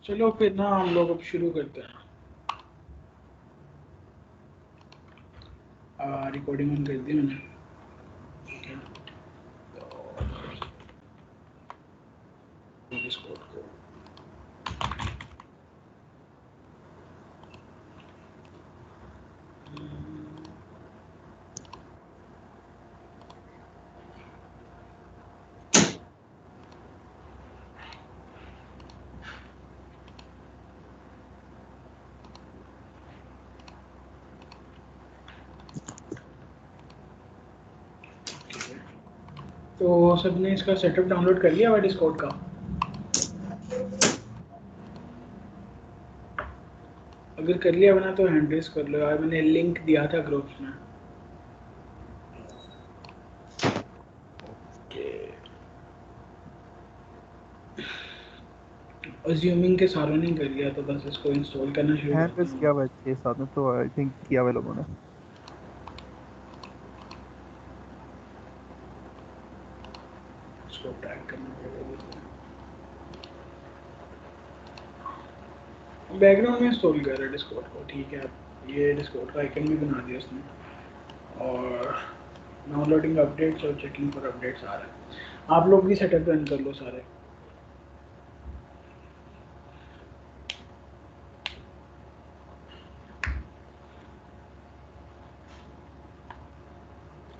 चलो फिर ना हम लोग अब शुरू करते हैं। रिकॉर्डिंग ऑन कर दी मैंने। ठीक है, तो डिस्कॉर्ड को तो सबने इसका सेटअप डाउनलोड कर लिया हुआ डिस्कॉर्ड का? अगर कर लिया बना तो हैंड रेस कर लो यार, मैंने लिंक दिया था ग्रुप में। अज्यूमिंग के सारों ने कर लिया तो बस इसको इंस्टॉल करना शुरू हैंड करते रेस हैं। किया हुआ है 6-7 में, तो आई थिंक किया हुआ लोगों ने। इसको टैग करना पड़ेगा। बैकग्राउंड में इंस्टॉल कर रहा है डिस्कॉर्ड को, ठीक है। ये डिस्कॉर्ड का आइकन भी बना दिया उसने, और डाउनलोडिंग अपडेट्स और चेकिंग फॉर अपडेट्स आ रहा है। आप लोग भी सेटअप रन कर लो सारे।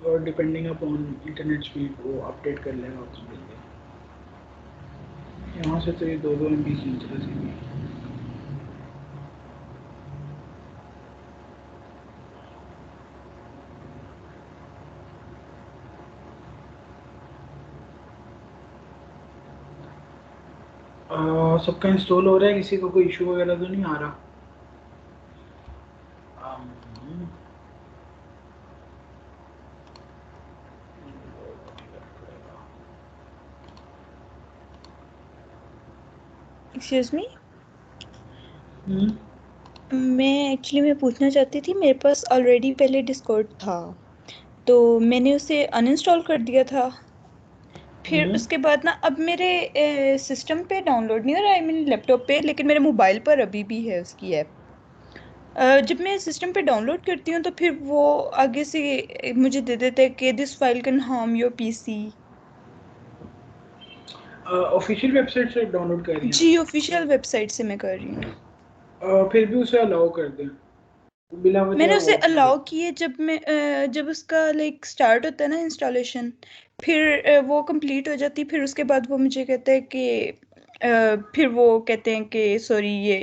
और डिपेंडिंग अपॉन इंटरनेट स्पीड वो अपडेट कर लेगा उस जल्दी। यहाँ से तो ये 2-2 MB खींच रहा है। सबका इंस्टॉल हो रहा है, किसी को कोई इशू वगैरह तो नहीं आ रहा? एक्सक्यूज मी, मैं पूछना चाहती थी, मेरे पास ऑलरेडी पहले डिस्कॉर्ड था तो मैंने उसे अनइंस्टॉल कर दिया था। फिर उसके बाद ना अब मेरे सिस्टम पे डाउनलोड नहीं हो रहा है, मेरे लैपटॉप पे, लेकिन मेरे मोबाइल पर अभी भी है उसकी ऐप। जब मैं सिस्टम पे डाउनलोड करती हूँ तो फिर वो आगे से मुझे दे देता है कि this file can harm your PC. Official website से डाउनलोड कर रही हैं जी, ऑफिशियल वेबसाइट से मैं कर रही हूँ। आप? फिर भी उसे अलाउ कर दें, बिना वजह मैंने उसे वॉच ना अलाउ करें। किए, जब उसका लाइक स्टार्ट होता है ना इंस्टॉलेशन, फिर वो कंप्लीट हो जाती, फिर उसके बाद वो मुझे कहता है कि फिर वो कहते हैं कि सॉरी ये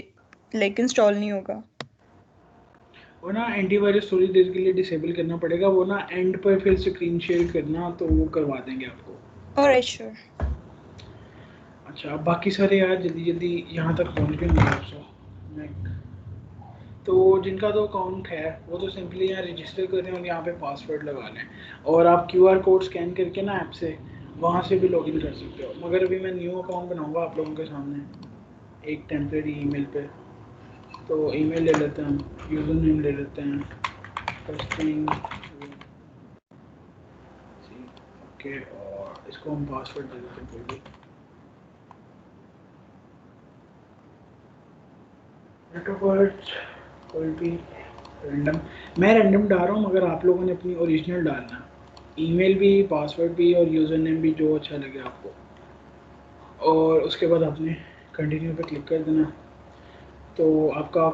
लाइक इंस्टॉल नहीं होगा। वो ना एंटीवायरस थोड़ी देर के लिए डिसेबल करना पड़ेगा, वो ना एंड पर फिर स्क्रीन शेयर करना तो वो करवा देंगे आपको। Alright, sure. अच्छा, अब बाकी सारे यार जल्दी जल्दी यहाँ तक पहुँच गए मेरे आपसे। मैं तो जिनका तो अकाउंट है वो तो सिंपली यहाँ रजिस्टर करें और यहाँ पे पासवर्ड लगा लें, और आप QR कोड स्कैन करके ना ऐप से वहाँ से भी लॉगिन कर सकते हो। मगर अभी मैं न्यू अकाउंट बनाऊँगा आप लोगों के सामने एक टेम्परेरी ईमेल पे। तो ईमेल ले लेते हैं हम, यूज़र नेम ले लेते हैं, टेस्टिंग, ओके, और इसको हम पासवर्ड दे देते हैं कोई भी। कोई भी रैंडम, मैं रैंडम डाल रहा हूँ, मगर आप लोगों ने अपनी ओरिजिनल डालना, ईमेल भी, पासवर्ड भी और यूज़र नेम भी, जो अच्छा लगे आपको। और उसके बाद आपने कंटिन्यू पे क्लिक कर देना, तो आपका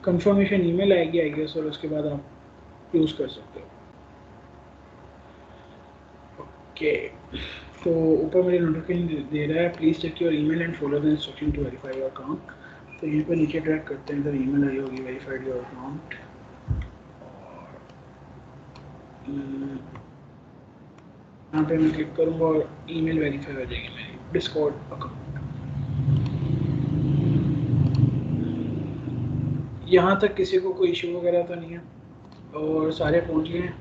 कंफर्मेशन ईमेल आएगी आई गेस, और उसके बाद आप यूज़ कर सकते हो। ओके, तो ऊपर मेरे नोटिफिकेशन दे रहा है please check your email and follow the instruction to verify your account. तो यहीं पर नीचे ट्रैक करते हैं, इधर ईमेल आई होगी वेरीफाइड योर अकाउंट, यहाँ पे मैं क्लिक करूँगा और ईमेल वेरीफाई हो जाएगी मेरी डिस्कॉर्ड अकाउंट। यहाँ तक किसी को कोई इशू वगैरह तो नहीं है, और सारे पहुँच गए हैं।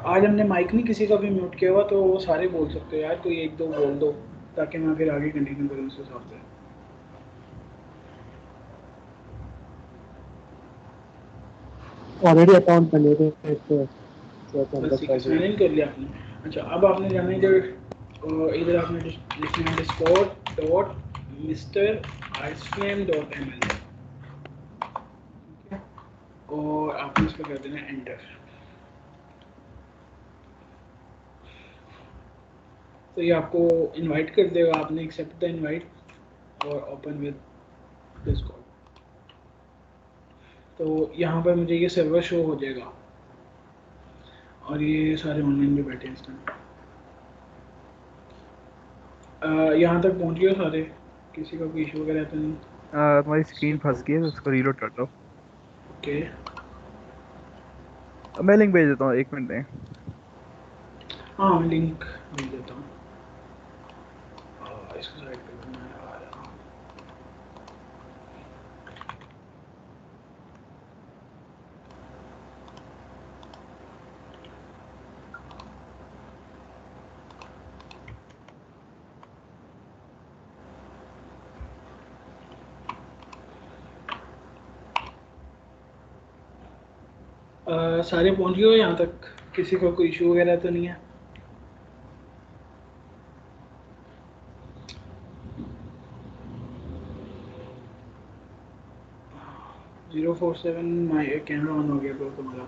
आज हमने माइक नहीं किसी का भी म्यूट किया हुआ, तो वो सारे बोल सकते हो यार, कोई एक दो बोल दो ताकि मैं फिर आगे कंटिन्यू करूँ उस हिसाब से। ऑलरेडी अकाउंट बने हुए हैं, तो बस ठीक है, साइन इन कर लिया आपने। अच्छा, अब आपने जाना है इधर और इधर आपने लिखना है Discord dot mister iceflame dot ml, ठीक है, और आपने इसको कर देना एंटर। तो ये आपको इनवाइट कर देगा, आपने एक्सेप्ट द इनवाइट और ओपन विद डिस्कॉर्ड। तो यहाँ पर मुझे ये सर्वर शो हो जाएगा और ये सारे ऑनलाइन भी बैठे हैं इस टाइम। यहाँ तक पहुँच गए सारे, किसी का कोई इशू वगैरह तो नहीं? तुम्हारी स्क्रीन फंस गई है तो उसको रीलोड कर दो। ओके, मैं लिंक भेज देता हूँ, 1 मिनट में। हाँ मैं लिंक भेज देता हूँ। इसको साइड पे करना है यार। सारे पहुँच गए हो यहाँ तक? किसी का कोई इशू वगैरह तो नहीं है? जीरो 47 माई कैमरा ऑन हो गया तो तुम्हारा।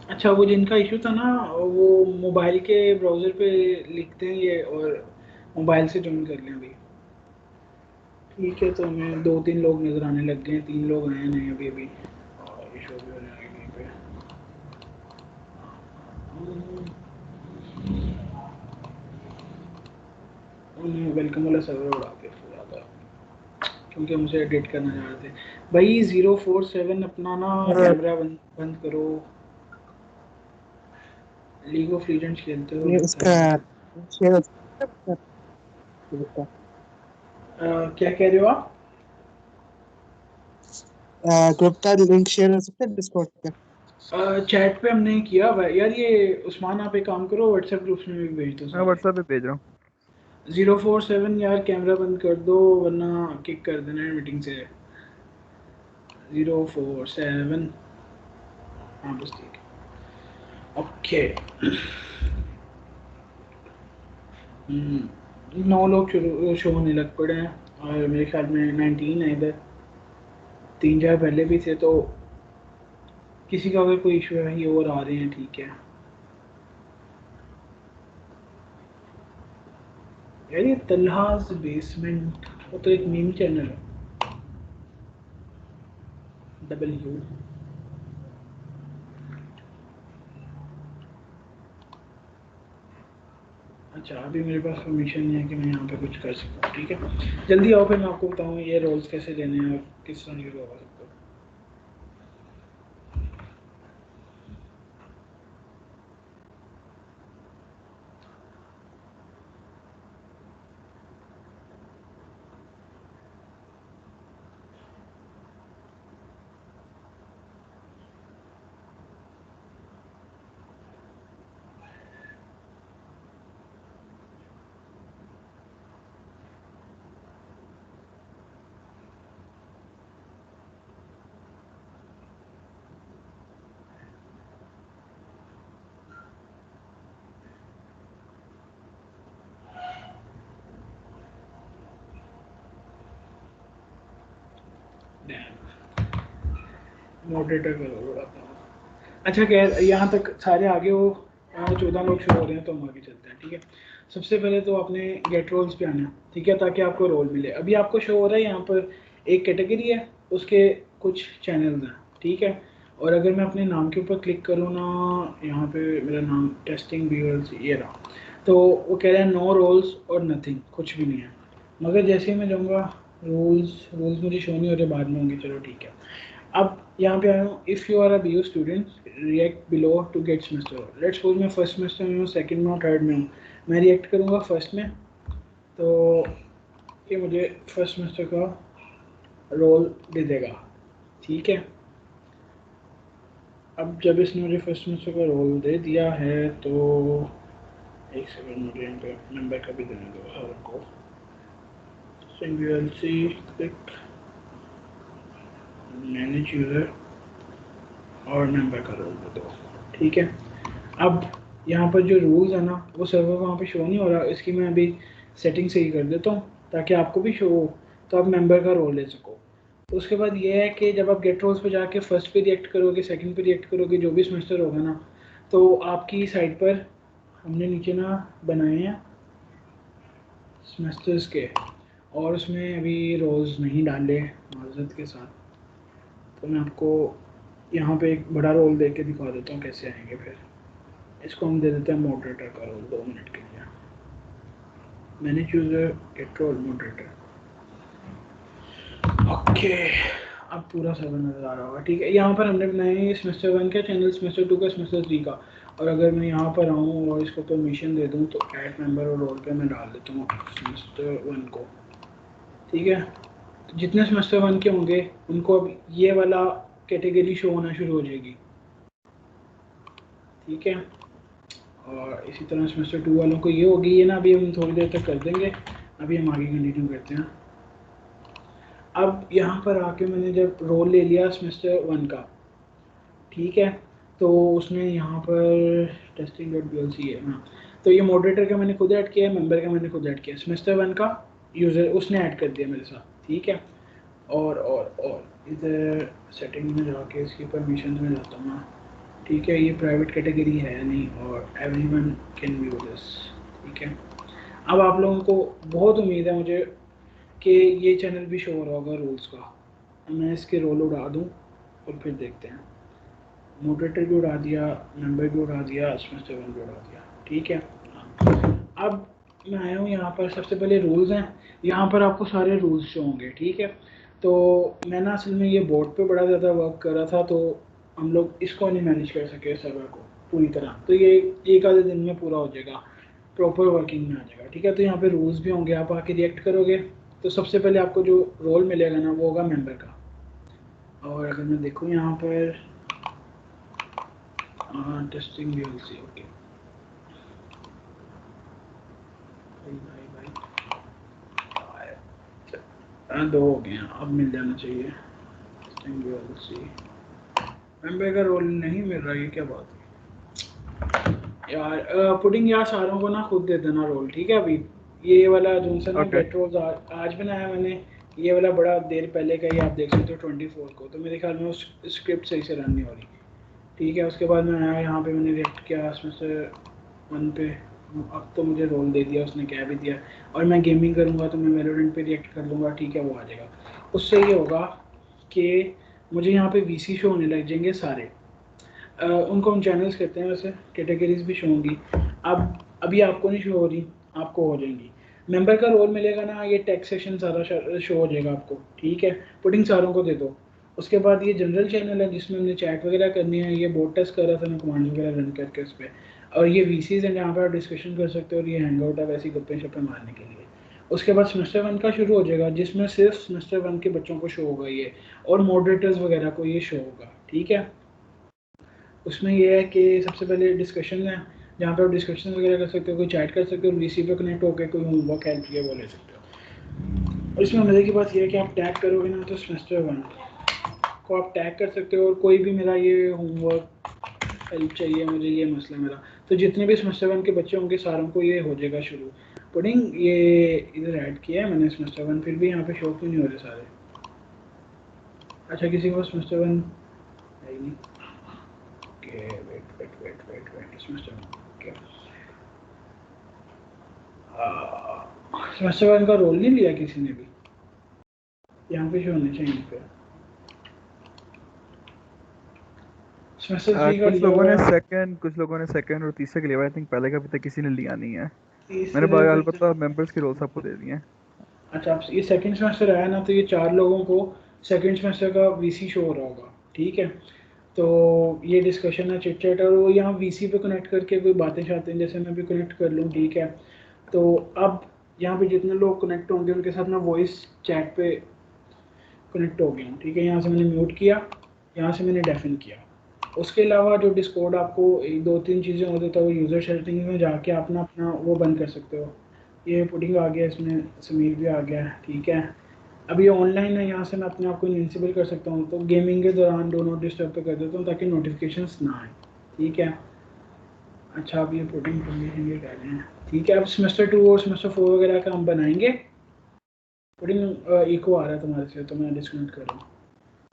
अच्छा, वो जिनका इशू था ना, वो मोबाइल के ब्राउज़र पे लिखते हैं ये और मोबाइल से ज्वाइन कर लें अभी। ठीक है, तो हमें 2-3 लोग नज़र आने लग गए हैं, 3 लोग आए नहीं अभी अभी, और इशू भी हो जाएगा कहीं पे। उन्हें वेलकम वाला सर्वर उड़ा के फिर ज़्यादा, क्योंकि मुझे एडिट करना चाह रहे थे। भाई 047 अपना ना कैमरा बंद करो। लीग ऑफ लीजेंड्स खेलते हो ये लगता उसका है। शेयर हो सकता है? क्या कह रहे हो आप? ग्रुप का लिंक शेयर हो सकता है डिस्कॉर्ड पे? चैट पे हमने किया हुआ है यार। ये उस्मान, आप एक काम करो, व्हाट्सएप ग्रुप्स में भी भेज दो मैं सारे। व्हाट्सएप पे भेज रहा हूँ। 047 यार कैमरा बंद कर दो वरना किक कर देना है मीटिंग से। 047, हाँ बस ठीक है, ओके। 9 लोग शो होने लग पड़े हैं और मेरे ख्याल में 19 है इधर, 3-4 पहले भी थे। तो किसी का अगर कोई इशू है ये और आ रहे हैं, ठीक है यार। ये तलहाज बेसमेंट, वो तो एक मीम चैनल है, W। अच्छा, अभी मेरे पास परमिशन नहीं है कि मैं यहाँ पे कुछ कर सकता हूँ, ठीक है। जल्दी आओ फिर मैं आपको बताऊँ ये रोल्स कैसे लेने हैं और किस तरह यूज होगा सबको। मॉडरेटर करो थोड़ा अपना। अच्छा, खैर यहाँ तक सारे आगे हो, 14 लोग शो हो रहे हैं तो हम आगे चलते हैं, ठीक है। सबसे पहले तो आपने गेट रोल्स पे आना है, ठीक है, ताकि आपको रोल मिले। अभी आपको शो हो रहा है यहाँ पर एक कैटेगरी है, उसके कुछ चैनल्स हैं, ठीक है। और अगर मैं अपने नाम के ऊपर क्लिक करूँ ना, यहाँ पे मेरा नाम टेस्टिंग व्यूअर्स ये रहा, तो वो कह रहा है नो रोल्स और नथिंग, कुछ भी नहीं है। मगर जैसे ही मैं जाऊँगा, रूल्स मुझे शो नहीं हो रहे, बाद में होंगे, चलो ठीक है। अब यहाँ पे आया हूँ, if you are a BU student react below to get semester. Let's suppose मैं फर्स्ट सेमेस्टर में हूँ, सेकंड में हूँ, थर्ड में हूँ, मैं रिएक्ट करूँगा फर्स्ट में, तो ये मुझे फर्स्ट सेमेस्टर का रोल दे देगा, ठीक है। अब जब इसने मुझे फर्स्ट सेमेस्टर का रोल दे दिया है तो एक सेकंड, मुझे यहाँ पे मेंबर का भी देने दो हर को। सिंगुलरली क्लिक मैनेज यूज़र और मेंबर का रोल दे दो, ठीक है। अब यहाँ पर जो रूल्स है ना वो सर्वर वहाँ पे शो नहीं हो रहा, इसकी मैं अभी सेटिंग सही कर देता हूँ ताकि आपको भी शो हो, तो आप मेंबर का रोल ले सको। तो उसके बाद ये है कि जब आप गेट रोल्स पे जाके फर्स्ट पे रिएक्ट करोगे, सेकंड पे रिएक्ट करोगे, जो भी सेमेस्टर होगा ना, तो आपकी साइड पर हमने नीचे ना बनाए हैं सेमेस्टर्स के, और उसमें अभी रोल्स नहीं डाले माजरत के साथ, तो मैं आपको यहाँ पे एक बड़ा रोल दे के दिखा देता हूँ कैसे आएंगे। फिर इसको हम दे देते हैं मॉडरेटर का रोल 2 मिनट के लिए। मैंने choose get role moderator. Okay, अब पूरा सर्वर नज़र आ रहा होगा, ठीक है। यहाँ पर हमने बनाए हैं सेमेस्टर 1 का चैनल, सेमेस्टर 2 का, सेमेस्टर 3 का। और अगर मैं यहाँ पर आऊँ और इसको परमिशन दे दूँ तो ऐड मेंबर और रोल पे मैं डाल देता हूँ सेमेस्टर 1 को, ठीक है। तो जितने सेमेस्टर 1 के होंगे उनको अब ये वाला कैटेगरी शो होना शुरू हो जाएगी, ठीक है। और इसी तरह सेमेस्टर 2 वालों को ये होगी, ये ना अभी हम थोड़ी देर तक कर देंगे, अभी हम आगे कंटिन्यू करते हैं। अब यहाँ पर आके मैंने जब रोल ले लिया सेमेस्टर 1 का, ठीक है, तो उसने यहाँ पर testing.blc है, हाँ, तो ये मॉडरेटर का मैंने खुद ऐड किया है, मेंबर का मैंने खुद ऐड किया, सेमेस्टर 1 का यूज़र उसने ऐड कर दिया मेरे साथ, ठीक है। और इधर सेटिंग में जाके इसकी परमिशन में जाता हूँ मैं, ठीक है। ये प्राइवेट कैटेगरी है नहीं, और एवरीवन कैन व्यू दिस, ठीक है। अब आप लोगों को बहुत उम्मीद है मुझे कि ये चैनल भी शो हो रहा होगा रूल्स का। मैं इसके रोल उड़ा दूँ और फिर देखते हैं। मॉडरेटर भी उड़ा दिया, मेंबर भी उड़ा दिया, सेमेस्टर 1 भी उड़ा दिया, ठीक है। अब मैं आया हूँ यहाँ पर, सबसे पहले रूल्स हैं, यहाँ पर आपको सारे रूल्स शो होंगे, ठीक है। तो मैं ना असल में ये बोर्ड पे बड़ा ज़्यादा वर्क कर रहा था, तो हम लोग इसको नहीं मैनेज कर सके सर्वर को पूरी तरह, तो ये एक आधे दिन में पूरा हो जाएगा, प्रॉपर वर्किंग में आ जाएगा, ठीक है। तो यहाँ पे रूल्स भी होंगे, आप आके रिएक्ट करोगे तो सबसे पहले आपको जो रोल मिलेगा ना वो होगा मेंबर का। और अगर मैं देखूँ यहाँ पर टेस्टिंग VLC, ओके भाई दो हो गए हैं, अब मिल जाना चाहिए। टेस्टिंग VLC मेंबर का रोल नहीं मिल रहा, ये क्या बात है यार। पुडिंग यार सारों को ना खुद दे देना रोल, ठीक है। अभी ये वाला जो सा ना Okay. गेट रोल्स आज बनाया मैंने, ये वाला बड़ा देर पहले का ही आप देख सकते हो 24 को, तो मेरे ख्याल में उस स्क्रिप्ट सही से रन नहीं हो रही, ठीक है। उसके बाद मैं आया यहाँ पे, मैंने रिएक्ट किया सेमेस्टर 1 पे, अब तो मुझे रोल दे दिया उसने, कह भी दिया, और मैं गेमिंग करूँगा तो मैं वैलोरेंट पे रिएक्ट कर लूँगा, ठीक है, वो आ जाएगा। उससे ये होगा कि मुझे यहाँ पे VC शो होने लग जाएंगे सारे, उनको हम चैनल्स कहते हैं, वैसे कैटेगरीज भी शो होंगी। अब अभी आपको नहीं शो हो रही, आपको हो जाएंगी। मेंबर का रोल मिलेगा ना, ये टैक्सेशन सारा शो हो जाएगा आपको, ठीक है। पुडिंग सारों को दे दो। उसके बाद ये जनरल चैनल है जिसमें हमने चैट वगैरह करनी है, ये बोर्ड टेस्ट कर रहा था मैं कमांड वगैरह रन करके उस पर। और ये VCs हैं जहाँ पर आप डिस्कशन कर सकते हो, और ये हैंगआउट है वैसे गप्पे शप्पे मारने के लिए। उसके बाद सेमेस्टर 1 का शुरू हो जाएगा जिसमें सिर्फ सेमेस्टर 1 के बच्चों को शो होगा ये, और मॉडरेटर्स वगैरह को ये शो होगा, ठीक है। उसमें ये है कि सबसे पहले डिस्कशन है जहाँ पे आप डिस्कशन वगैरह कर सकते हो, कोई चैट कर सकते हो, VC पे कनेक्ट होकर कोई होमवर्क हेल्प किया वो ले सकते हो। और इसमें मज़े की बात ये है कि आप टैग करोगे ना तो सेमेस्टर 1 को आप टैग कर सकते हो, और कोई भी मेरा ये होमवर्क हेल्प चाहिए मुझे, ये मसला मेरा, तो जितने भी सेमेस्टर 1 के बच्चे होंगे सारों को ये हो जाएगा शुरू। पुडिंग ये इधर ऐड किया है मैंने सेमेस्टर 1, फिर भी यहाँ पे शो क्यों नहीं हो रहे सारे? अच्छा, किसी को सेमेस्टर 1 है ही नहीं, okay wait semester 1, okay. Semester 1 का रोल नहीं लिया किसी ने भी, यहाँ पे शो होने चाहिए पे। सेमेस्टर 3 का कुछ लिया लोगों हुआ ने है, सेकंड कुछ लोगों ने सेकंड और तीसरे के लिए, आई थिंक पहले का अभी तक किसी ने लिया नहीं है। मैंने तीसरे का अलबत्ता मेंबर्स के रोल्स आपको दे दिए हैं। अच्छा, आप ये सेकंड सेमेस्टर आया ना, तो ये 4 लोगों को सेकंड सेमेस्टर का VC शो हो रहा होगा, ठीक है। तो ये डिस्कशन है, चिट चैट, और वो यहाँ VC पे कनेक्ट करके कोई बातें शातें, जैसे मैं भी कनेक्ट कर लूँ, ठीक है। तो अब यहाँ पे जितने लोग कनेक्ट होंगे उनके साथ मैं वॉइस चैट पे कनेक्ट हो गया हूँ, ठीक है। यहाँ से मैंने म्यूट किया, यहाँ से मैंने डेफिन किया। उसके अलावा जो डिस्कॉर्ड आपको एक दो तीन चीज़ें होती है, तो वो यूज़र सेटिंग में जाके अपना अपना वो बंद कर सकते हो। ये पुडिंग आ गया, इसमें समीर भी आ गया, ठीक है। अब ये ऑनलाइन है, यहाँ से मैं अपने आप को इनविजिबल कर सकता हूँ, तो गेमिंग के दौरान डो नॉट डिस्टर्ब पे कर देता हूँ ताकि नोटिफिकेशंस ना आए, ठीक है। अच्छा आप ये पुटिंग कंडीशन ये कह रहे हैं, ठीक है। अब सेमेस्टर 2 और सेमेस्टर 4 वगैरह का हम बनाएंगे। पुटिंग इको आ रहा है तुम्हारे से, तो मैं डिस्कनेक्ट कर रहा हूँ।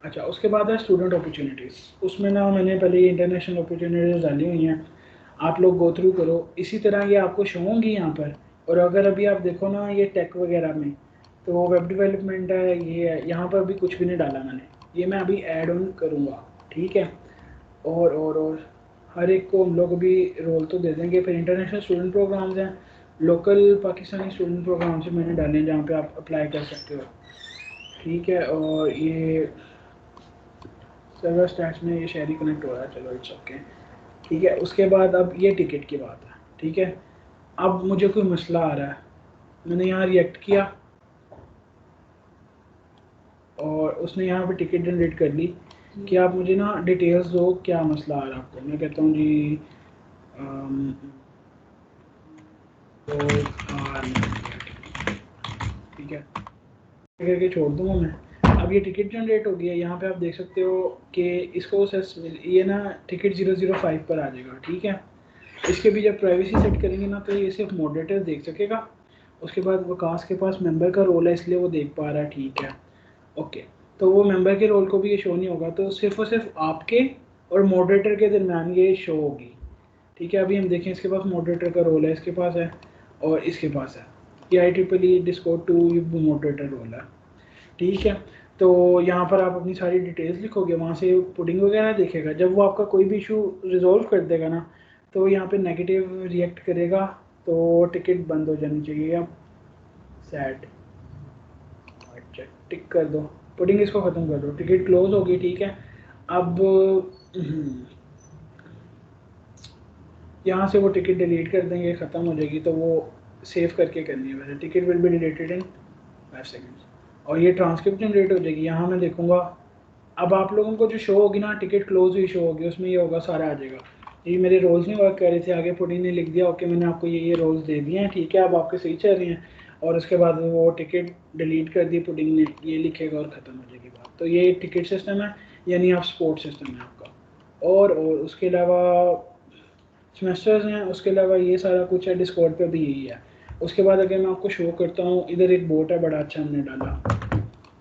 अच्छा उसके बाद है स्टूडेंट अपॉर्चुनिटीज़। उसमें ना मैंने पहले ये इंटरनेशनल अपॉर्चुनिटीज़ डाली हुई हैं, आप लोग गो थ्रू करो। इसी तरह ये आपको शो होंगी यहाँ पर। और अगर अभी आप देखो ना ये टेक वगैरह में, तो वेब डेवलपमेंट है, ये है, यहाँ पर भी कुछ भी नहीं डाला मैंने, ये मैं अभी ऐड ऑन करूँगा, ठीक है। और हर एक को हम लोग अभी रोल तो दे देंगे। फिर इंटरनेशनल स्टूडेंट प्रोग्राम्स हैं, लोकल पाकिस्तानी स्टूडेंट प्रोग्राम से मैंने डाले हैं जहाँ पे आप अप्लाई कर सकते हो, ठीक है। और ये सर्वर स्टैट्स में ये शहरी कनेक्ट हो रहा है, चलो इट्स ओके, ठीक है। उसके बाद अब ये टिकट की बात है, ठीक है। अब मुझे कोई मसला आ रहा है, मैंने यहाँ रिएक्ट किया और उसने यहाँ पे टिकट जनरेट कर ली कि आप मुझे ना डिटेल्स दो, क्या मसला आ रहा है आपको। मैं कहता हूँ जी ठीक है, करके छोड़ दूँगा मैं। अब ये टिकट जनरेट हो गया, यहाँ पे आप देख सकते हो कि इसको ये ना टिकट 005 पर आ जाएगा, ठीक है। इसके भी जब प्राइवेसी सेट करेंगे ना, तो ये सिर्फ मॉडरेटर देख सकेगा। उसके बाद वकास के पास मेंबर का रोल है, इसलिए वो देख पा रहा है, ठीक है, ओके। तो वो मेंबर के रोल को भी ये शो नहीं होगा, तो सिर्फ और सिर्फ आपके और मॉडरेटर के दरमियान ये शो होगी, ठीक है। अभी हम देखें, इसके पास मॉडरेटर का रोल है, इसके पास है और इसके पास है, ये IEEE डिस्कॉर्ड 2 मॉडरेटर रोल है, ठीक है। तो यहाँ पर आप अपनी सारी डिटेल्स लिखोगे, वहाँ से पुडिंग वगैरह देखेगा। जब वो आपका कोई भी इशू रिजॉल्व कर देगा ना, तो यहाँ पे नेगेटिव रिएक्ट करेगा, तो टिकट बंद हो जानी चाहिए। अब सैड अच्छा टिक कर दो, पुडिंग इसको ख़त्म कर दो, टिकट क्लोज होगी, ठीक है। अब यहाँ से वो टिकट डिलीट कर देंगे, ख़त्म हो जाएगी। तो वो सेव करके करनी है वैसे, ticket will be deleted in 5 seconds. और ये ट्रांसक्रिप्ट जनरेट हो जाएगी, यहाँ मैं देखूँगा। अब आप लोगों को जो शो होगी ना, टिकट क्लोज हुई शो होगी, उसमें ये होगा, सारा आ जाएगा। ये मेरे रोल्स नहीं वर्क कर रहे थे, आगे पुडिंग ने लिख दिया ओके मैंने आपको ये रोल्स दे दिए हैं, ठीक है, अब आपके सही चल रहे हैं। और उसके बाद वो टिकट डिलीट कर दी पुडिंग ने, ये लिखेगा और ख़त्म हो जाएगी बात। तो ये टिकट सिस्टम है, यानी आप सपोर्ट सिस्टम है आपका। और उसके अलावा सेमेस्टर्स हैं, उसके अलावा ये सारा कुछ है, डिस्कॉर्ड पे भी यही है। उसके बाद अगर मैं आपको शो करता हूँ, इधर एक बोट है, बड़ा अच्छा हमने डाला,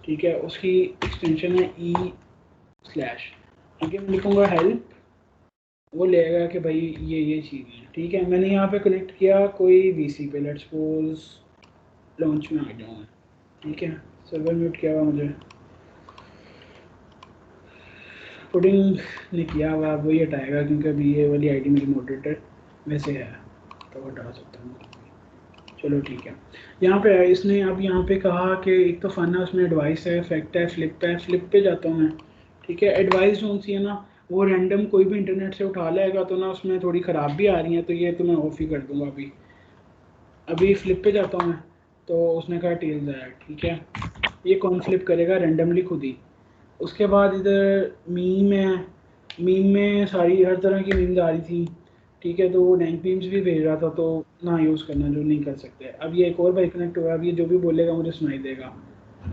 ठीक है, उसकी एक्सटेंशन है E/, ठीक है। मैं लिखूँगा हेल्प, वो लेगा कि भाई ये चीज़ है, ठीक है। मैंने यहाँ पे कनेक्ट किया कोई VC पे, लेट्स सपोज लॉन्च में आ जाऊँ, ठीक है। सर्वर म्यूट किया हुआ मुझे, पुडिंग ने किया हुआ, वही हटाएगा क्योंकि अभी ये वाली ID मेरी मॉडरेटर वैसे है, तो वो हटा सकता हूँ। चलो ठीक है, यहाँ पे है इसने अब यहाँ पे कहा कि एक तो फन है, उसमें एडवाइस है, फैक्ट है, फ्लिप है। फ्लिप पे जाता हूँ मैं, ठीक है। एडवाइस जो सी है ना, वो रैंडम कोई भी इंटरनेट से उठा लेगा, तो ना उसमें थोड़ी ख़राब भी आ रही है, तो ये तो मैं ऑफ ही कर दूँगा अभी। अभी फ्लिप पे जाता हूँ मैं, तो उसने कहा टेल्स आया, ठीक है। ये कौन फ्लिप करेगा रैंडमली खुद ही। उसके बाद इधर मीम है, मीम में सारी हर तरह की मीम्स आ रही थी, ठीक है। तो वो डैंक मीम्स भी भेज रहा था, तो ना यूज़ करना, जो नहीं कर सकते। अब ये एक और भाई कनेक्ट हुआ, अब ये जो भी बोलेगा मुझे सुनाई देगा,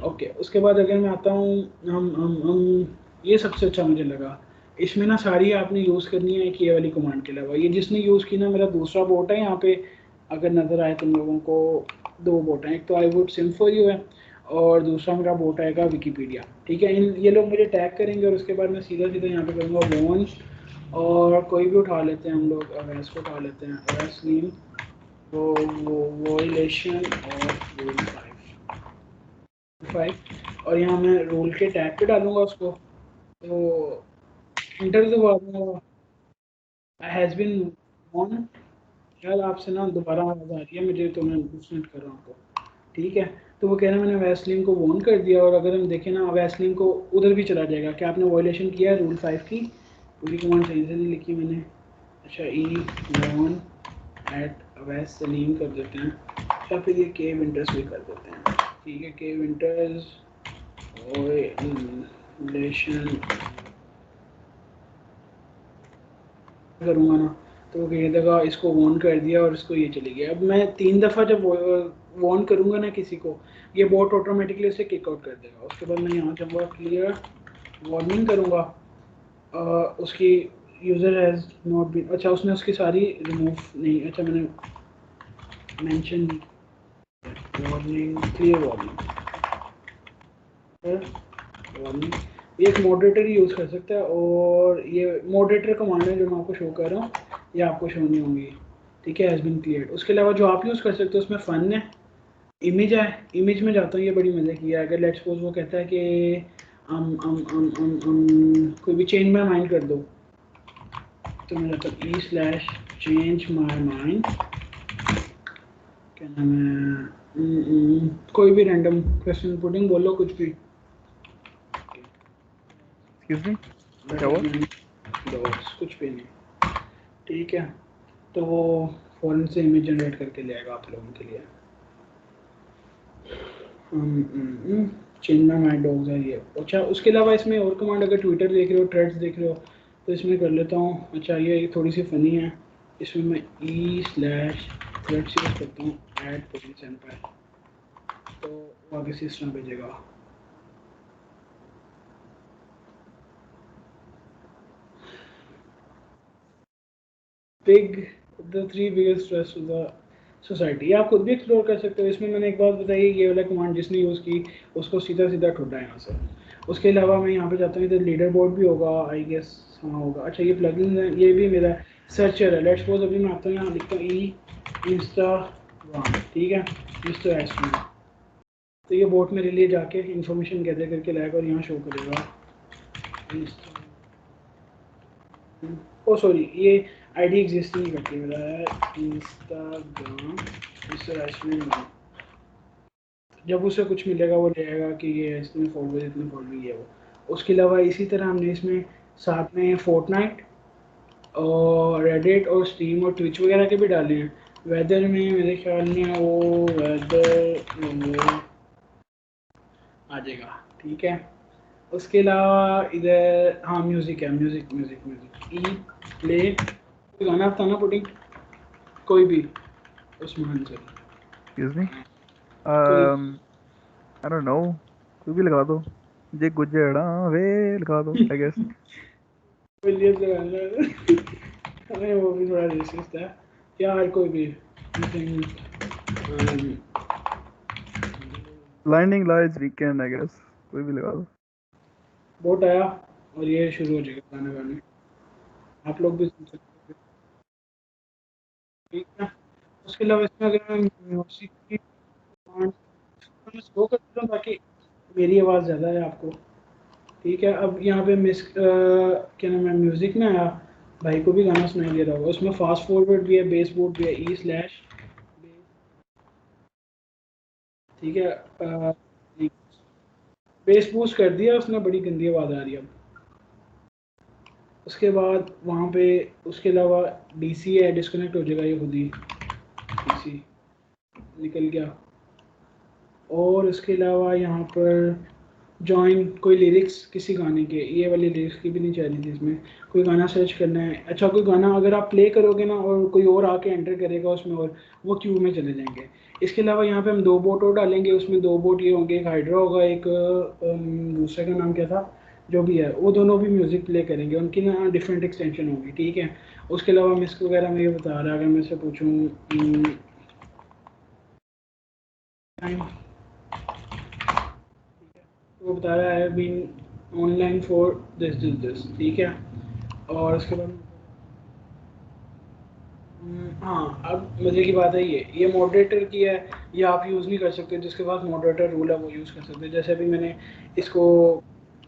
ओके। उसके बाद अगर मैं आता हूँ, हम ये सबसे अच्छा मुझे लगा, इसमें ना सारी आपने यूज़ करनी है एक ये वाली कमांड के अलावा। ये जिसने यूज़ की ना, मेरा दूसरा बोट है यहाँ पे, अगर नज़र आए तुम लोगों को, 2 बोट हैं, एक तो I would SIM for you है और दूसरा मेरा बोट आएगा विकीपीडिया, ठीक है। इन ये लोग मुझे टैग करेंगे और उसके बाद मैं सीधा सीधा यहाँ पे करूँगा वॉन, और कोई भी उठा लेते हैं हम लोग, अवैस को उठा लेते हैं, अवैस नीम, वो वोलेशन ऑफ रूल 5, और यहाँ मैं रूल के टैग पे डालूंगा उसको, तो इंटर दबा दूंगा, हैज़ बीन वॉन। शायद आपसे ना दोबारा आवाज़ आ रही है मुझे, तो मैं डिस्कनेक्ट कर रहा हूँ आपको, ठीक है। तो वो कह रहा है मैंने वैसलिन को वॉर्न कर दिया, और अगर हम देखें ना, वैसलिन को उधर भी चला जाएगा कि आपने वायलेशन किया है रूल 5 की। पूरी कमांड सही से नहीं लिखी मैंने, अच्छा E/won @अवैस सलीम कर देते हैं, या फिर ये के विंटर्स भी कर देते हैं, ठीक है। के विंटर्स वायलेशन करूँगा ना, तो वो कह देगा इसको वॉर्न कर दिया और इसको ये चली गया। अब मैं 3 दफ़ा जब वॉर्न करूँगा ना किसी को, ये बोट ऑटोमेटिकली उसे किक आउट कर देगा। उसके बाद मैं यहाँ जाऊँगा, क्लियर वार्निंग करूँगा, उसकी यूज़र हैज़ नॉट बीन, अच्छा उसने उसकी सारी रिमूव नहीं, अच्छा मैंने mention warning, clear warning, warning. ये एक मॉडरेटर ही यूज़ कर सकता है, और ये मॉडरेटर कमांड है जो मैं आपको शो कर रहा हूँ, ये आपको शो नहीं होंगी, ठीक है, हैज़ बीन क्लियर्ड। उसके अलावा जो आप यूज़ कर सकते हो उसमें फ़न है, इमेज है, इमेज में जाता हूँ, ये बड़ी मज़े की है। अगर लेट्स सपोज वो कहता है कि कोई भी चेंज माई माइंड कर दो, तो मैं जाता हूँ /change my mind, क्या नाम है, कोई भी रैंडम क्वेश्चन पुटिंग बोलो, कुछ भी, एक्सक्यूज मी, क्या हुआ? कुछ भी नहीं, ठीक है। तो वो फ़ौरन से इमेज जनरेट करके ले आएगा आप लोगों के लिए। चेंज माई माइंड डॉग्स है ये। अच्छा उसके अलावा इसमें और कमांड, अगर ट्विटर देख रहे हो, थ्रेड्स देख रहे हो, तो इसमें कर लेता हूँ। अच्छा ये थोड़ी सी फ़नी है, इसमें मैं e/threads यूज़ करता हूँ, ऐड पोजीशन पर, तो वो आगे से इस तरह भेजेगा। Big the 3 biggest threats to the society, आप खुद भी एक्सप्लोर कर सकते हो। इसमें मैंने एक बात बताई, ये वाला कमांड जिसने यूज़ की उसको सीधा सीधा ठुड्डा यहाँ से। उसके अलावा मैं यहाँ पे जाता हूँ, इधर लीडर बोर्ड भी होगा आई गेस, हाँ होगा। अच्छा ये प्लगइन है, ये भी मेरा सर्चर है। लेट्स सपोज अभी मैं आता हूँ, यहाँ लिखता हूँ इंस्टाग्राम, ठीक है, इंस्टाग्राम, तो ये बोट मेरे लिए जाके इन्फॉर्मेशन गैदर करके लाएगा और यहाँ शो करेगा। ओ सॉरी, ये आईडी एग्जिस्ट नहीं करती, मेरा है इंस्टाग्राम इंस्टाग्राम। जब उसे कुछ मिलेगा वो लेगा कि ये इसमें फॉलोअर इतने फॉलोअर है वो। उसके अलावा इसी तरह हमने इसमें साथ में फोर्टनाइट और रेडिट और स्टीम और ट्विच वगैरह के भी डाले हैं। वेदर में मेरे ख्याल में वो वेदर आ जाएगा, ठीक है। उसके अलावा इधर हाँ म्यूज़िक है, म्यूज़िक म्यूज़िक म्यूज़िक ई प्ले, कोई गाना था ना पुटिंग, कोई भी उस्मान से, एक्सक्यूज मी, कोई आई डोंट नो, कोई भी लगा दो, जे गुजरा वे लगा दो आई गेस। विलियम से गाना हमें वो भी थोड़ा रेसिस्ट है यार, कोई भी blinding lights weekend I guess, कोई भी लगा दो। बोट आया और ये शुरू हो जाएगा गाना गाने, आप लोग भी सुन सकते हो, ठीक है। उसके अलावा इसमें अगर मैं म्यूजिक की कमांड स्लो कर देता हूँ ताकि मेरी आवाज़ ज़्यादा है आपको, ठीक है। अब यहाँ पे मिस क्या नाम है, म्यूज़िक में आया, भाई को भी गाना सुनाई दे रहा होगा, उसमें फास्ट फॉरवर्ड भी है, बेस बोर्ड भी है, ई/, ठीक है। बेस बूस्ट कर दिया उसने, बड़ी गंदी आवाज़ आ रही है अब। उसके बाद वहाँ पे उसके अलावा डीसी है, डिस्कनेक्ट हो जाएगा ये खुद ही, डीसी निकल गया। और इसके अलावा यहाँ पर जॉइन कोई लिरिक्स किसी गाने के, ये वाली लिरिक्स की भी नहीं चाहिए थी इसमें, कोई गाना सर्च करना है। अच्छा कोई गाना अगर आप प्ले करोगे ना और कोई और आके एंटर करेगा उसमें, और वो क्यू में चले जाएंगे। इसके अलावा यहाँ पे हम 2 बोट और डालेंगे, उसमें 2 बोट ये होंगे, एक हाइड्रा होगा, एक दूसरे का नाम क्या था, जो भी है, वो दोनों भी म्यूज़िक प्ले करेंगे, उनकी ना डिफरेंट एक्सटेंशन होगी, ठीक है। उसके अलावा मिस्क वगैरह में ये बता रहा है, अगर मैं से पूछूँ तो वो बता रहा है been online for this this this, ठीक है। और उसके बाद हाँ, अब मज़े की बात है, ये मॉडरेटर की है, ये आप यूज़ नहीं कर सकते, जिसके पास मॉडरेटर रूल है वो यूज़ कर सकते हैं। जैसे अभी मैंने इसको